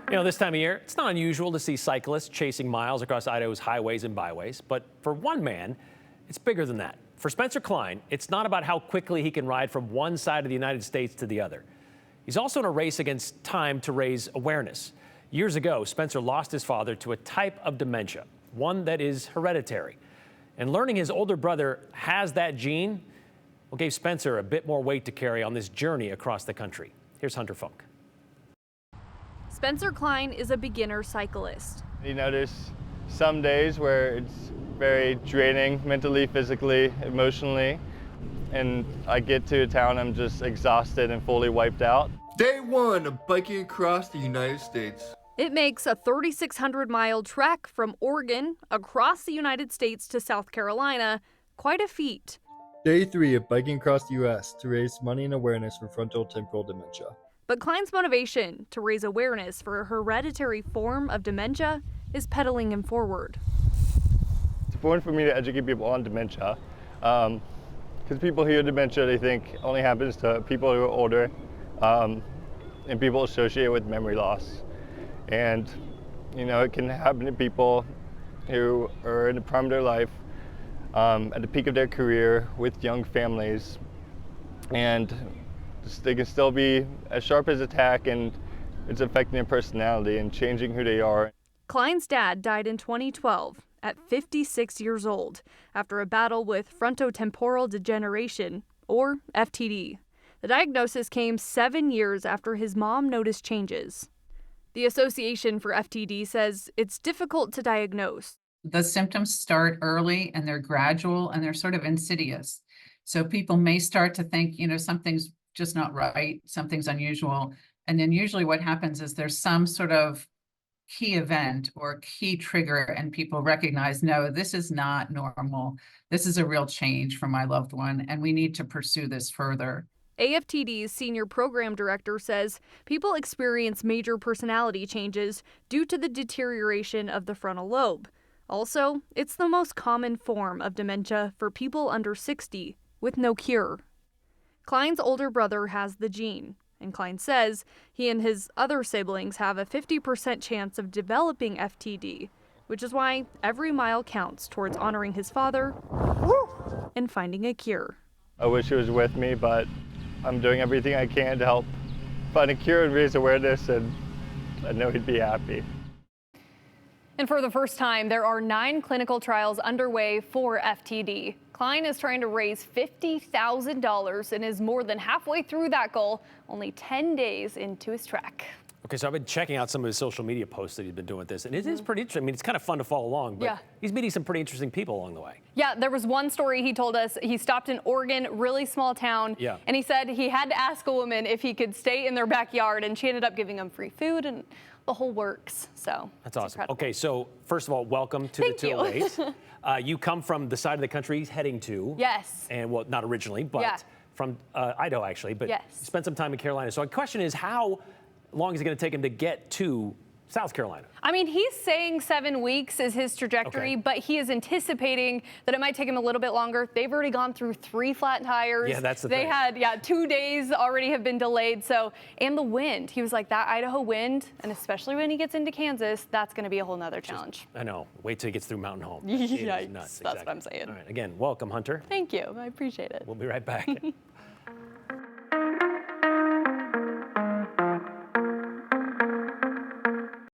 This time of year, it's not unusual to see cyclists chasing miles across Idaho's highways and byways. But for one man, it's bigger than that. For Spencer Cline, it's not about how quickly he can ride from one side of the United States to the other. He's also in a race against time to raise awareness. Years ago, Spencer lost his father to a type of dementia, one that is hereditary. And learning his older brother has that gene, well, gave Spencer a bit more weight to carry on this journey across the country. Here's Hunter Funk. Spencer Cline is a beginner cyclist. You notice some days where it's very draining mentally, physically, emotionally, and I get to a town, I'm just exhausted and fully wiped out. Day one of biking across the United States. It makes a 3,600-mile trek from Oregon across the United States to South Carolina quite a feat. Day three of biking across the U.S. to raise money and awareness for frontotemporal dementia. But Cline's motivation to raise awareness for a hereditary form of dementia is pedaling him forward. It's important for me to educate people on dementia, because people hear dementia, they think only happens to people who are older, and people associate it with memory loss. And, it can happen to people who are in the prime of their life, at the peak of their career with young families, and they can still be as sharp as a tack, and it's affecting their personality and changing who they are. Cline's dad died in 2012 at 56 years old after a battle with frontotemporal degeneration, or FTD. The diagnosis came 7 years after his mom noticed changes. The Association for FTD says it's difficult to diagnose. The symptoms start early and they're gradual and they're sort of insidious. So people may start to think, something's just not right, something's unusual. And then usually what happens is there's some sort of key event or key trigger and people recognize, no, this is not normal. This is a real change for my loved one and we need to pursue this further. AFTD's senior program director says people experience major personality changes due to the deterioration of the frontal lobe. Also, it's the most common form of dementia for people under 60 with no cure. Cline's older brother has the gene, and Cline says he and his other siblings have a 50% chance of developing FTD, which is why every mile counts towards honoring his father and finding a cure. I wish he was with me, but I'm doing everything I can to help find a cure and raise awareness, and I know he'd be happy. And for the first time, there are 9 clinical trials underway for FTD. Cline is trying to raise $50,000 and is more than halfway through that goal, only 10 days into his trek. Okay, so I've been checking out some of his social media posts that he's been doing with this, and it is pretty interesting. I mean, it's kind of fun to follow along, but he's meeting some pretty interesting people along the way. Yeah, there was one story he told us. He stopped in Oregon, really small town, and he said he had to ask a woman if he could stay in their backyard, and she ended up giving him free food and the whole works. So that's awesome. Incredible. Okay, so first of all, welcome to the 208. You come from the side of the country he's heading to. Yes. And well, not originally, but from Idaho actually, but you spent some time in Carolina. So my question is, how long is it going to take him to get to South Carolina? I mean, he's saying 7 weeks is his trajectory, but he is anticipating that it might take him a little bit longer. They've already gone through 3 flat tires. Yeah, that's the thing. They had, 2 days already have been delayed. So, and the wind. He was like, that Idaho wind, and especially when he gets into Kansas, that's going to be a whole nother challenge. I know. Wait till he gets through Mountain Home. Yikes. Nuts. That's what I'm saying. All right. Again, welcome, Hunter. Thank you. I appreciate it. We'll be right back.